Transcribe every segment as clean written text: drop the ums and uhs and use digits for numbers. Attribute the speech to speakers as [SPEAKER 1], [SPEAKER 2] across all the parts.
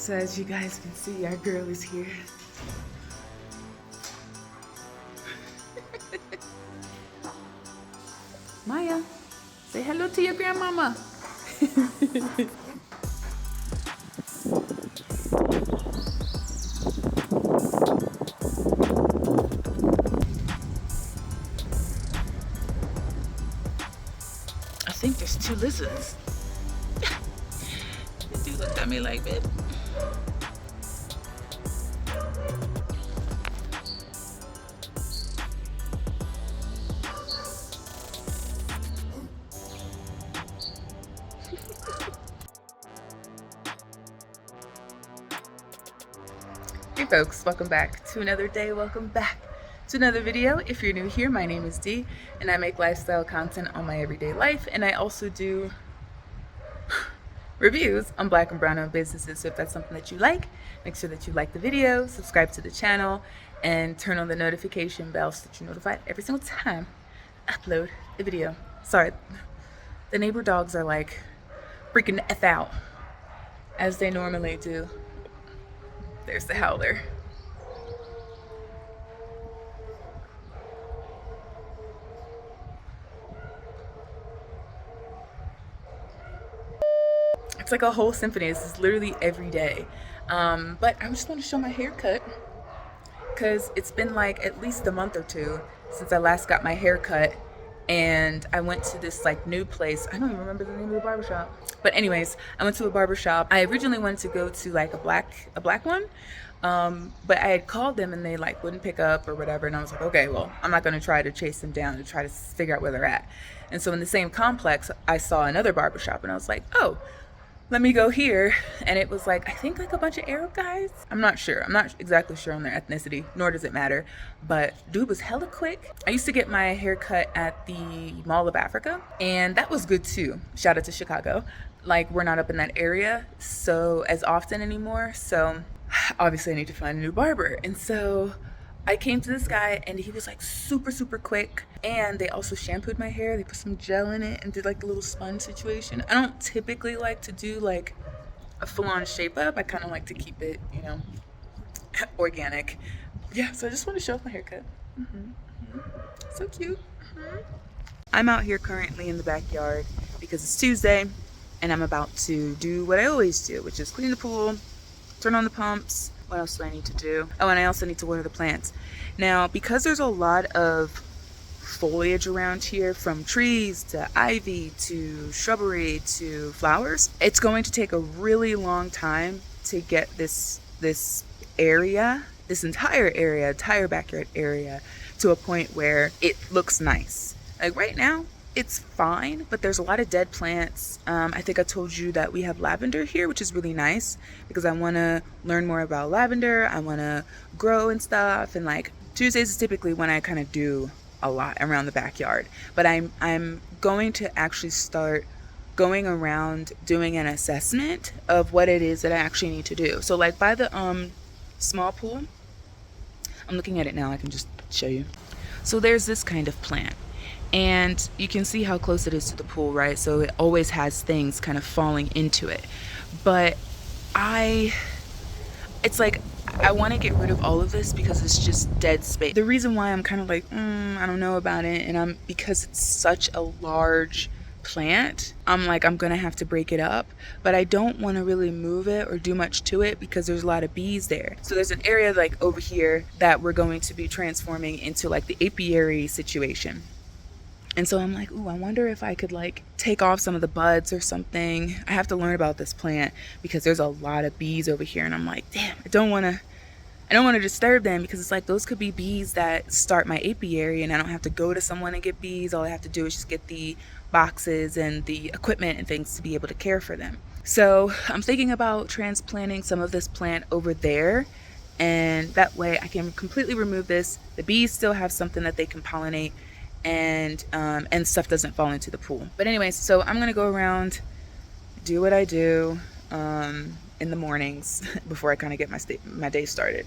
[SPEAKER 1] So as you guys can see, our girl is here. Maya, say hello to your grandmama. I think there's 2 lizards. The dude looked at me like, babe. Hey folks, welcome back to another day. Welcome back to another video. If you're new here, my name is Dee and I make lifestyle content on my everyday life, and I also do reviews on black and brown owned businesses. So if that's something that you like, make sure that you like the video, subscribe to the channel, and turn on the notification bell so that you're notified every single time I upload a video. Sorry, the neighbor dogs are like freaking the F out, as they normally do. There's the howler. It's like a whole symphony. This is literally every day. But I just want to show my haircut because it's been like at least a month or 2 since I last got my hair cut. And I went to this like new place. I don't even remember the name of the barbershop. But anyways, I went to a barbershop. I originally wanted to go to like a black one. But I had called them and they like wouldn't pick up or whatever. And I was like, okay, well, I'm not going to try to chase them down and try to figure out where they're at. And so in the same complex, I saw another barbershop and I was like, oh, let me go here. And it was like, I think like a bunch of Arab guys. I'm not sure. I'm not exactly sure on their ethnicity, nor does it matter. But dude was hella quick. I used to get my hair cut at the Mall of Africa, and that was good too. Shout out to Chicago. Like, we're not up in that area so as often anymore. So obviously I need to find a new barber. And so I came to this guy and he was like super quick, and they also shampooed my hair. They put some gel in it and did like a little sponge situation. I don't typically like to do like a full-on shape up. I kind of like to keep it, you know, organic. Yeah, so I just want to show off my haircut. So cute. I'm out here currently in the backyard because it's Tuesday and I'm about to do what I always do, which is clean the pool, turn on the pumps. What else do I need to do? Oh, and I also need to water the plants. Now, because there's a lot of foliage around here, from trees to ivy to shrubbery to flowers, it's going to take a really long time to get this entire backyard area to a point where it looks nice. Like right now, it's fine, but there's a lot of dead plants. I think I told you that we have lavender here, which is really nice because I want to learn more about lavender. I want to grow and stuff, and like Tuesdays is typically when I kind of do a lot around the backyard. But I'm going to actually start going around doing an assessment of what it is that I actually need to do. So like by the small pool, I'm looking at it now, I can just show you. So there's this kind of plant. And you can see how close it is to the pool, right? So it always has things kind of falling into it. But it's like, I want to get rid of all of this because it's just dead space. The reason why I'm kind of like, I don't know about it, and because it's such a large plant, I'm like, I'm gonna have to break it up, but I don't want to really move it or do much to it because there's a lot of bees there. So there's an area like over here that we're going to be transforming into like the apiary situation. And so I'm like, ooh, I wonder if I could like take off some of the buds or something. I have to learn about this plant because there's a lot of bees over here. And I'm like, damn, I don't want to disturb them because it's like those could be bees that start my apiary and I don't have to go to someone and get bees. All I have to do is just get the boxes and the equipment and things to be able to care for them. So I'm thinking about transplanting some of this plant over there. And that way I can completely remove this. The bees still have something that they can pollinate, and stuff doesn't fall into the pool. But anyways, so I'm gonna go around, do what I do in the mornings before I kind of get my day started.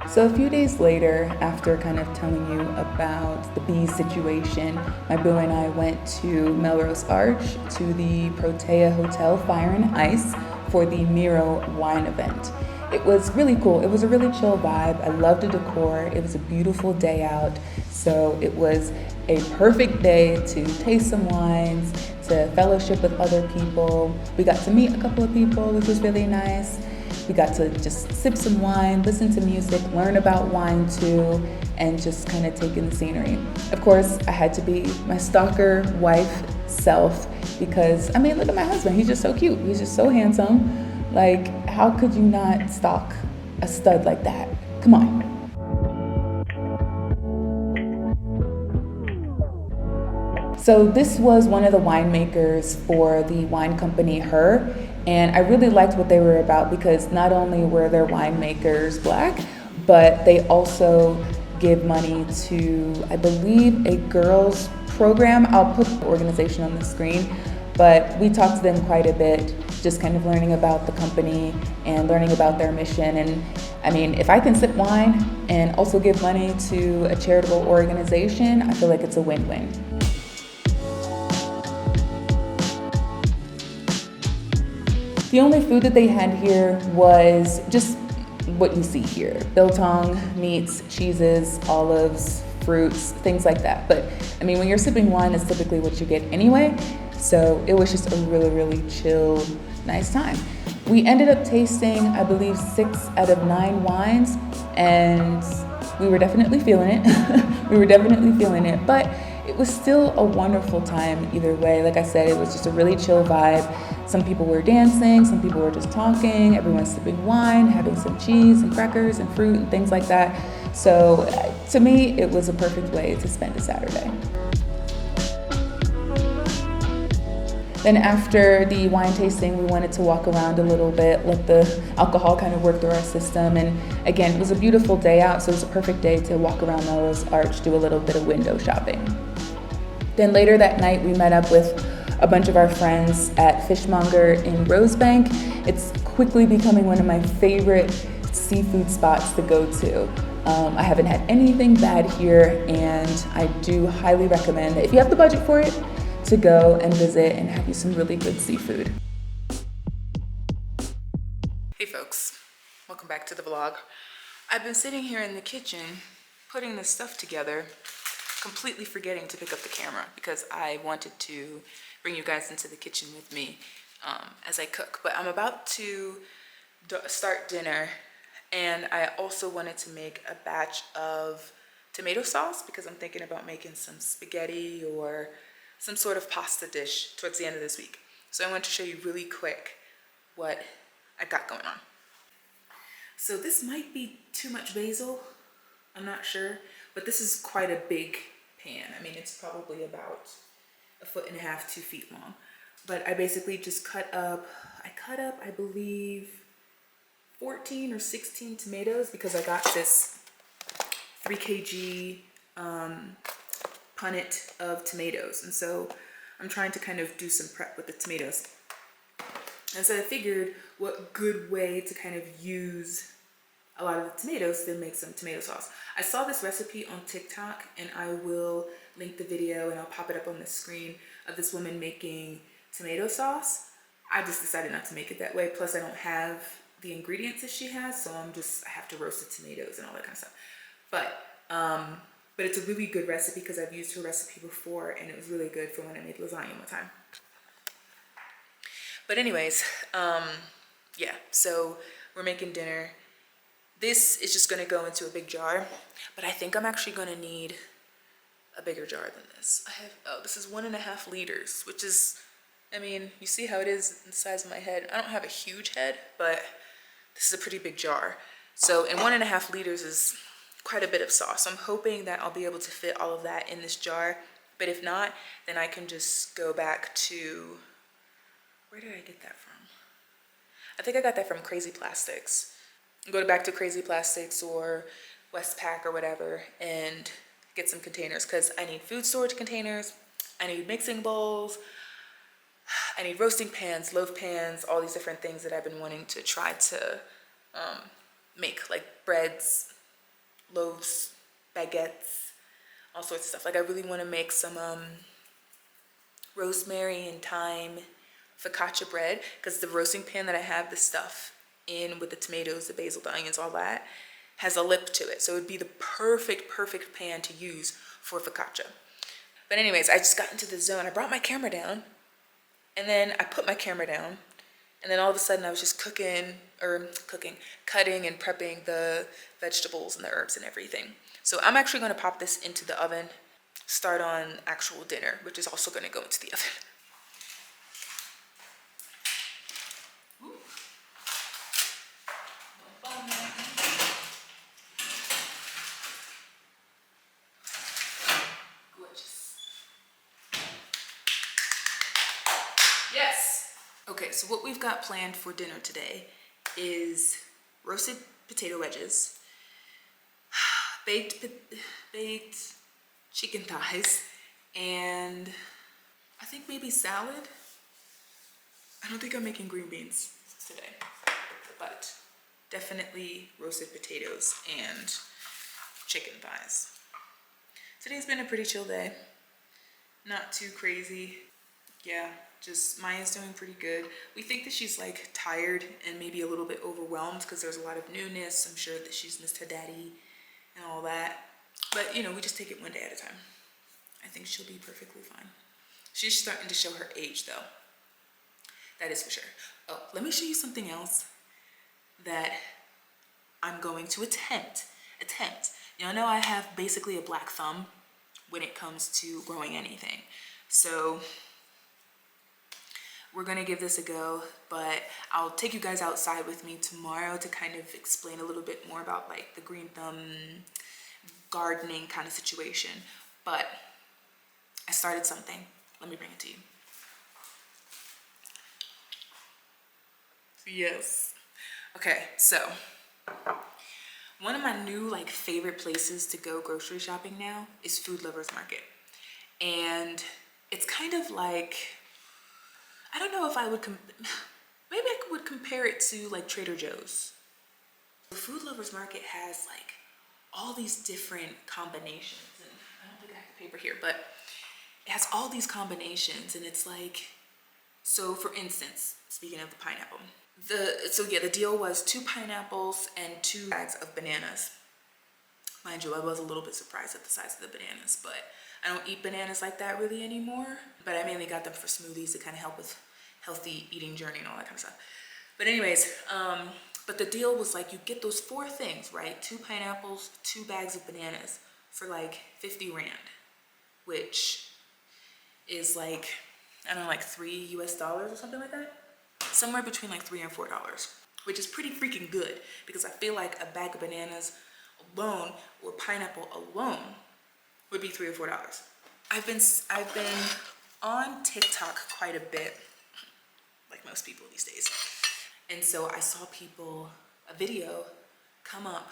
[SPEAKER 1] So a few days later, after kind of telling you about the bee situation, my boo and I went to Melrose Arch to the Protea Hotel Fire and Ice for the Nero wine event. It was really cool. It was a really chill vibe. I loved the decor. It was a beautiful day out. So it was a perfect day to taste some wines, to fellowship with other people. We got to meet a couple of people, which was really nice. We got to just sip some wine, listen to music, learn about wine too, and just kind of take in the scenery. Of course, I had to be my stalker wife self because, I mean, look at my husband. He's just so cute. He's just so handsome. Like, how could you not stalk a stud like that? Come on. So this was one of the winemakers for the wine company Her, and I really liked what they were about because not only were their winemakers Black, but they also give money to, I believe, a girls program. I'll put the organization on the screen, but we talked to them quite a bit, just kind of learning about the company and learning about their mission. And I mean, if I can sip wine and also give money to a charitable organization, I feel like it's a win-win. The only food that they had here was just what you see here. Biltong, meats, cheeses, olives, fruits, things like that. But I mean, when you're sipping wine, that's typically what you get anyway. So it was just a really, really chill, nice time. We ended up tasting, I believe, 6 out of 9 wines, and we were definitely feeling it. We were definitely feeling it, but it was still a wonderful time either way. Like I said, it was just a really chill vibe. Some people were dancing, some people were just talking, everyone's sipping wine, having some cheese and crackers and fruit and things like that. So to me, it was a perfect way to spend a Saturday. Then after the wine tasting, we wanted to walk around a little bit, let the alcohol kind of work through our system. And again, it was a beautiful day out, so it was a perfect day to walk around Melrose Arch, do a little bit of window shopping. Then later that night, we met up with a bunch of our friends at Fishmonger in Rosebank. It's quickly becoming one of my favorite seafood spots to go to. I haven't had anything bad here, and I do highly recommend that if you have the budget for it, to go and visit and have you some really good seafood. Hey folks, welcome back to the vlog. I've been sitting here in the kitchen putting this stuff together, completely forgetting to pick up the camera because I wanted to bring you guys into the kitchen with me as I cook. But I'm about to start dinner, and I also wanted to make a batch of tomato sauce because I'm thinking about making some spaghetti or some sort of pasta dish towards the end of this week. So I want to show you really quick what I got going on. So this might be too much basil, I'm not sure, but this is quite a big pan. I mean, it's probably about 1.5 feet, 2 feet long. But I basically just cut up, I believe 14 or 16 tomatoes because I got this 3 kg punnet of tomatoes, and so I'm trying to kind of do some prep with the tomatoes. And so I figured what good way to kind of use a lot of the tomatoes to make some tomato sauce. I saw this recipe on TikTok, and I will link the video and I'll pop it up on the screen of this woman making tomato sauce. I just decided not to make it that way. Plus I don't have the ingredients that she has, so I have to roast the tomatoes and all that kind of stuff. But it's a really good recipe because I've used her recipe before, and it was really good for when I made lasagna one time. But anyways, yeah, so we're making dinner. This is just gonna go into a big jar, but I think I'm actually gonna need a bigger jar than this. This is 1.5 liters, which is, I mean, you see how it is the size of my head. I don't have a huge head, but this is a pretty big jar. So, and 1.5 liters is quite a bit of sauce. I'm hoping that I'll be able to fit all of that in this jar, but if not, then I can just go back to, where did I get that from? I think I got that from Crazy Plastics. Go back to Crazy Plastics or Westpac or whatever and get some containers, because I need food storage containers, I need mixing bowls, I need roasting pans, loaf pans, all these different things that I've been wanting to try to make, like breads, loaves, baguettes, all sorts of stuff. Like I really want to make some rosemary and thyme focaccia bread, because the roasting pan that I have the stuff in with the tomatoes, the basil, the onions, all that, has a lip to it. So it would be the perfect pan to use for focaccia. But anyways, I just got into the zone. I brought my camera down, and then I put my camera down, and then all of a sudden I was just cutting and prepping the vegetables and the herbs and everything. So I'm actually gonna pop this into the oven, start on actual dinner, which is also gonna go into the oven. Yes. Okay, so what we've got planned for dinner today is roasted potato wedges, baked chicken thighs, and I think maybe salad. I don't think I'm making green beans today, but definitely roasted potatoes and chicken thighs. Today's been a pretty chill day. Not too crazy. Yeah, just Maya's doing pretty good. We think that she's like tired and maybe a little bit overwhelmed because there's a lot of newness. I'm sure that she's missed her daddy and all that. But you know, we just take it one day at a time. I think she'll be perfectly fine. She's starting to show her age though. That is for sure. Oh, let me show you something else that I'm going to attempt. Y'all know I have basically a black thumb when it comes to growing anything. So we're gonna give this a go, but I'll take you guys outside with me tomorrow to kind of explain a little bit more about like the green thumb gardening kind of situation. But I started something. Let me bring it to you. Yes. Okay, so one of my new like favorite places to go grocery shopping now is Food Lovers Market. And it's kind of like, I don't know if I would, maybe I would compare it to like Trader Joe's. The Food Lovers Market has like all these different combinations. And I don't think I have the paper here, but it has all these combinations, and it's like, so for instance, speaking of the pineapple, the deal was 2 pineapples and 2 bags of bananas. Mind you, I was a little bit surprised at the size of the bananas, but I don't eat bananas like that really anymore. But I mainly got them for smoothies to kind of help with healthy eating journey and all that kind of stuff. But anyways, but the deal was like, you get those 4 things, right? 2 pineapples, 2 bags of bananas for like 50 Rand, which is like, I don't know, like $3 US or something like that. Somewhere between like $3 and $4, which is pretty freaking good because I feel like a bag of bananas alone or pineapple alone would be $3 or $4. I've been on TikTok quite a bit, like most people these days. And so I saw a video come up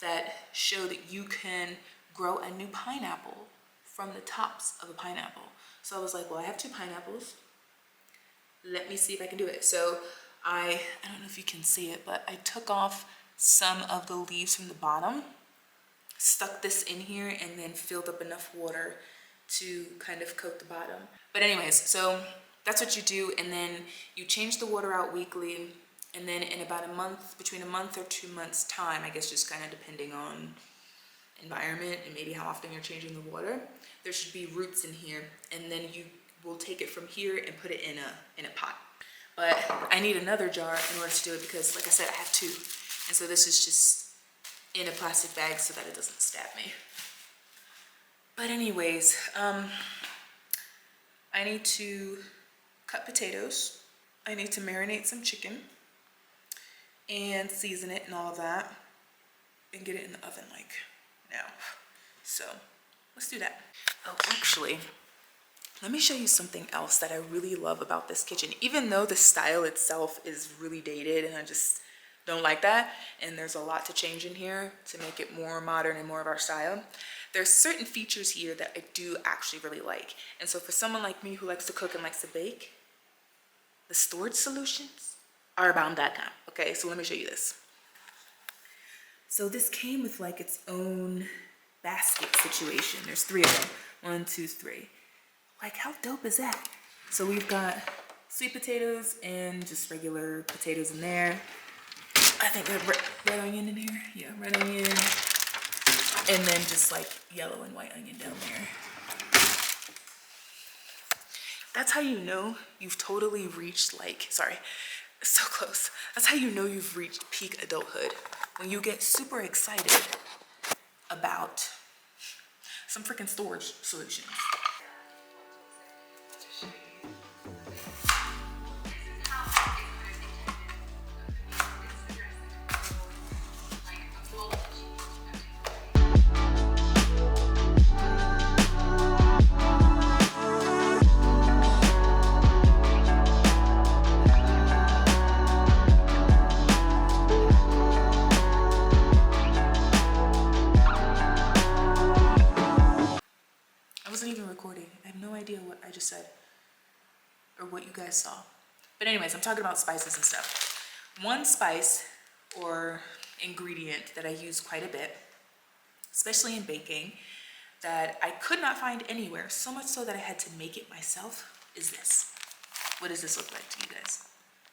[SPEAKER 1] that showed that you can grow a new pineapple from the tops of a pineapple. So I was like, well, I have 2 pineapples. Let me see if I can do it. So I don't know if you can see it, but I took off some of the leaves from the bottom, stuck this in here, and then filled up enough water to kind of coat the bottom. But anyways, so that's what you do, and then you change the water out weekly, and then in about a month, between a month or 2 months time, I guess just kind of depending on environment and maybe how often you're changing the water, there should be roots in here, and then you will take it from here and put it in a pot. But I need another jar in order to do it because, like I said, I have 2, and so this is just in a plastic bag so that it doesn't stab me. But anyways, I need to cut potatoes. I need to marinate some chicken and season it and all of that and get it in the oven like now. So let's do that. Oh, actually, let me show you something else that I really love about this kitchen. Even though the style itself is really dated and I just don't like that, and there's a lot to change in here to make it more modern and more of our style, there's certain features here that I do actually really like. And so for someone like me who likes to cook and likes to bake, the storage solutions are about that time. Okay, so let me show you this. So this came with like its own basket situation. There's 3 of them. 1, 2, 3. Like, how dope is that? So we've got sweet potatoes and just regular potatoes in there. I think there's red onion in here. Yeah, red onion. And then just like yellow and white onion down there. That's how you know you've totally reached like, sorry, so close. That's how you know you've reached peak adulthood. When you get super excited about some freaking storage solutions. I wasn't even recording. I have no idea what I just said or what you guys saw. But anyways, I'm talking about spices and stuff. One spice or ingredient that I use quite a bit, especially in baking, that I could not find anywhere, so much so that I had to make it myself, is this. What does this look like to you guys?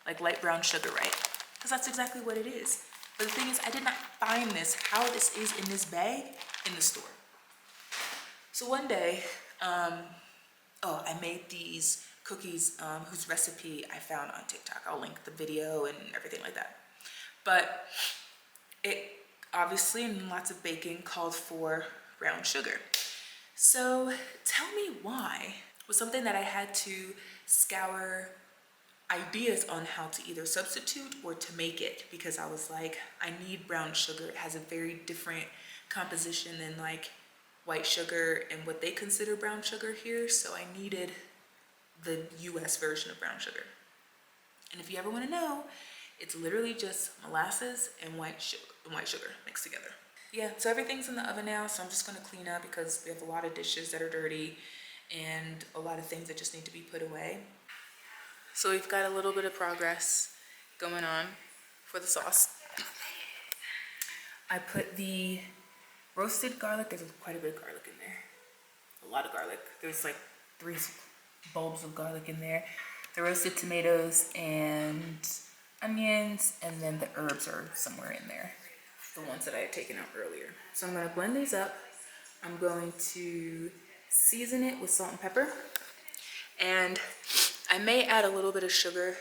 [SPEAKER 1] Like light brown sugar, right? Because that's exactly what it is. But the thing is, I did not find this, how this is in this bag, in the store. So one day, I made these cookies whose recipe I found on TikTok. I'll link the video and everything like that. But it obviously, in lots of baking, called for brown sugar. So tell me why was something that I had to scour ideas on how to either substitute or to make it, because I was like, I need brown sugar. It has a very different composition than like white sugar and what they consider brown sugar here. So I needed the US version of brown sugar. And if you ever want to know, it's literally just molasses and white sugar mixed together. Yeah, so everything's in the oven now, so I'm just going to clean up because we have a lot of dishes that are dirty and a lot of things that just need to be put away. So we've got a little bit of progress going on for the sauce. I put the roasted garlic. There's quite a bit of garlic in there. A lot of garlic. There's like 3 bulbs of garlic in there. The roasted tomatoes and onions, and then the herbs are somewhere in there. The ones that I had taken out earlier. So I'm going to blend these up. I'm going to season it with salt and pepper. And I may add a little bit of sugar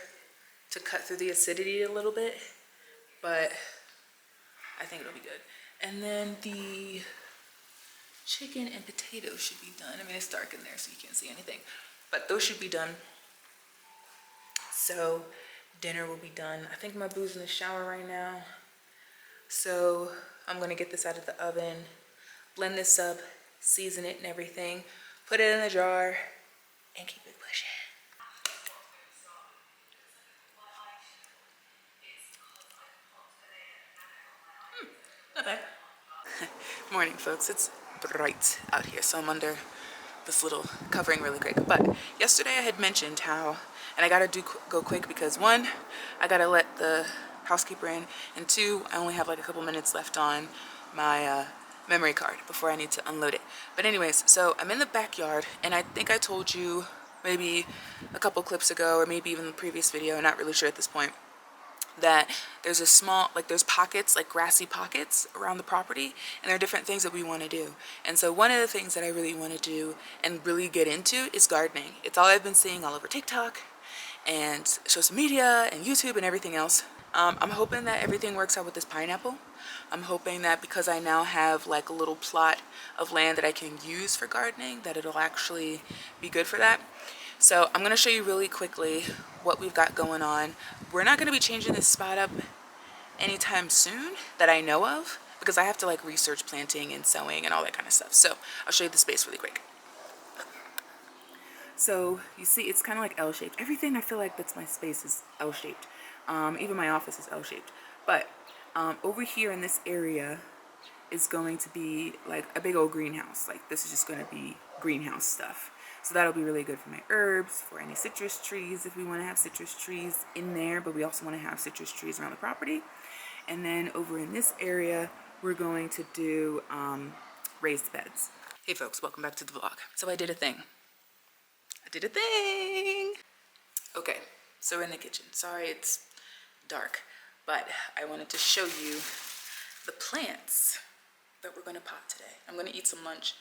[SPEAKER 1] to cut through the acidity a little bit, but I think it'll be good. And then the chicken and potatoes should be done. I mean, it's dark in there, so you can't see anything, but those should be done. So dinner will be done. I think my boo's in the shower right now. So I'm gonna get this out of the oven, blend this up, season it and everything, put it in a jar, and keep it pushing. Not bad. Morning, folks. It's bright out here, so I'm under this little covering really quick. But yesterday I had mentioned how, and I gotta go quick because 1, I gotta let the housekeeper in, and 2, I only have like a couple minutes left on my memory card before I need to unload it. But anyways, so I'm in the backyard, and I think I told you maybe a couple clips ago, or maybe even the previous video, I'm not really sure at this point, that there's a small, like there's pockets, like grassy pockets around the property, and there are different things that we want to do. And so one of the things that I really want to do and really get into is gardening. It's all I've been seeing all over TikTok and social media and YouTube and everything else. I'm hoping that everything works out with this pineapple. I'm hoping that because I now have like a little plot of land that I can use for gardening, that it'll actually be good for that. So I'm going to show you really quickly what we've got going on. We're not going to be changing this spot up anytime soon that I know of, because I have to like research planting and sowing and all that kind of stuff. So I'll show you the space really quick. So you see, it's kind of like L-shaped. Everything I feel like that's my space is L-shaped. Even my office is L-shaped. But over here in this area is going to be like a big old greenhouse. Like this is just going to be greenhouse stuff. So that'll be really good for my herbs, for any citrus trees if we want to have citrus trees in there, but we also want to have citrus trees around the property. And then over in this area, we're going to do raised beds. Hey folks, welcome back to the vlog. So I did a thing. Okay, so we're in the kitchen. Sorry it's dark, but I wanted to show you the plants that we're gonna pot today. I'm gonna eat some lunch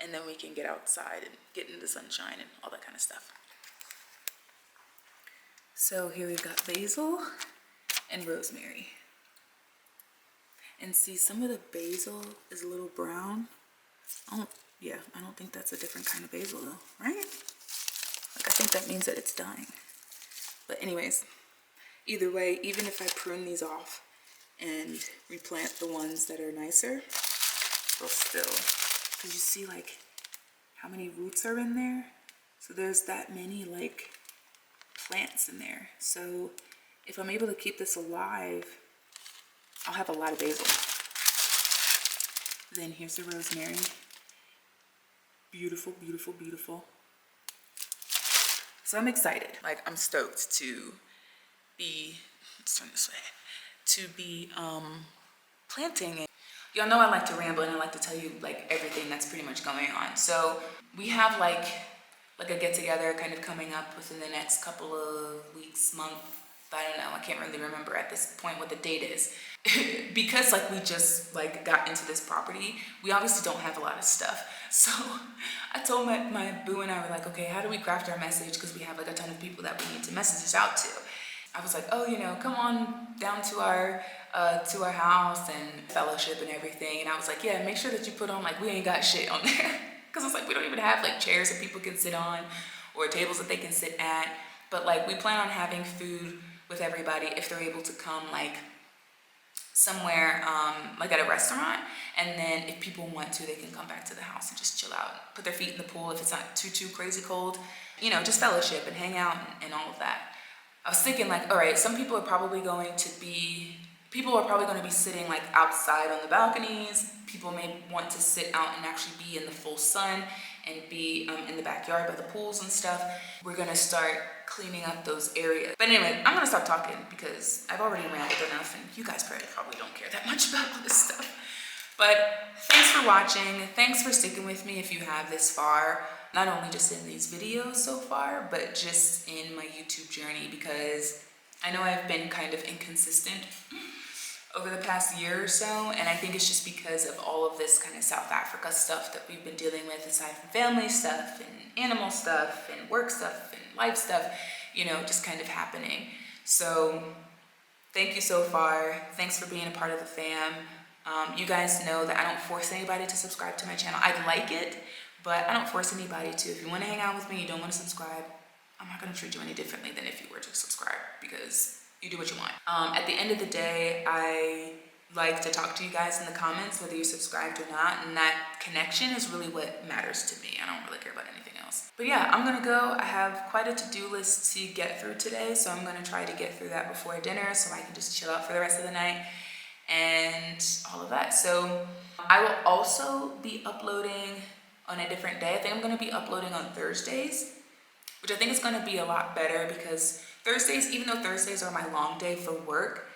[SPEAKER 1] and then we can get outside and get into the sunshine and all that kind of stuff. So here we've got basil and rosemary. And see, some of the basil is a little brown. I don't think that's a different kind of basil though, right? Like, I think that means that it's dying. But anyways, either way, even if I prune these off and replant the ones that are nicer, they'll still, because you see like how many roots are in there? So there's that many like plants in there. So if I'm able to keep this alive, I'll have a lot of basil. Then here's the rosemary. Beautiful, beautiful, beautiful. So I'm excited. Like, I'm stoked to be, let's turn this way, to be planting it. Y'all know I like to ramble and I like to tell you like everything that's pretty much going on. So we have like a get together kind of coming up within the next couple of weeks, month, I don't know, I can't really remember at this point what the date is. Because like we just like got into this property, we obviously don't have a lot of stuff. So I told my boo and I were like, okay, how do we craft our message? Because we have like a ton of people that we need to message this out to. I was like, oh, you know, come on down to our house and fellowship and everything. And I was like, yeah, make sure that you put on like, we ain't got shit on there. Because it's like, we don't even have like chairs that people can sit on or tables that they can sit at. But like, we plan on having food with everybody if they're able to come like somewhere like at a restaurant, and then if people want to, they can come back to the house and just chill out, put their feet in the pool if it's not too crazy cold, you know, just fellowship and hang out and all of that. I was thinking like, all right, some people are probably going to be sitting like outside on the balconies. People may want to sit out and actually be in the full sun and be in the backyard by the pools and stuff. We're gonna start cleaning up those areas. But anyway, I'm gonna stop talking because I've already rambled enough and you guys probably don't care that much about all this stuff. But thanks for watching. Thanks for sticking with me if you have this far. Not only just in these videos so far, but just in my YouTube journey, because I know I've been kind of inconsistent over the past year or so, and I think it's just because of all of this kind of South Africa stuff that we've been dealing with, aside from family stuff and animal stuff and work stuff and life stuff, you know, just kind of happening. So thank you so far. Thanks for being a part of the fam. You guys know that I don't force anybody to subscribe to my channel. I'd like it, but I don't force anybody to. If you want to hang out with me, you don't want to subscribe, I'm not going to treat you any differently than if you were to subscribe, because you do what you want. At the end of the day, I like to talk to you guys in the comments, whether you subscribed or not, and that connection is really what matters to me. I don't really care about anything else. But yeah, I'm gonna go. I have quite a to-do list to get through today, so I'm gonna try to get through that before dinner so I can just chill out for the rest of the night and all of that. So I will also be uploading on a different day. I think I'm gonna be uploading on Thursdays, which I think is gonna be a lot better, because Thursdays, even though Thursdays are my long day for work,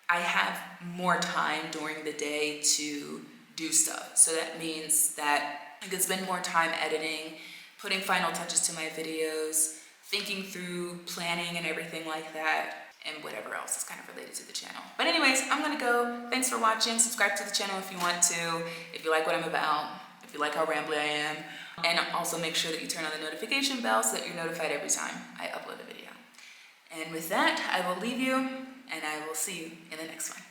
[SPEAKER 1] I have more time during the day to do stuff. So that means that I can spend more time editing, putting final touches to my videos, thinking through planning and everything like that, and whatever else is kind of related to the channel. But anyways, I'm gonna go. Thanks for watching. Subscribe to the channel if you want to, if you like what I'm about, if you like how rambly I am. And also make sure that you turn on the notification bell so that you're notified every time I upload a video. And with that, I will leave you, and I will see you in the next one.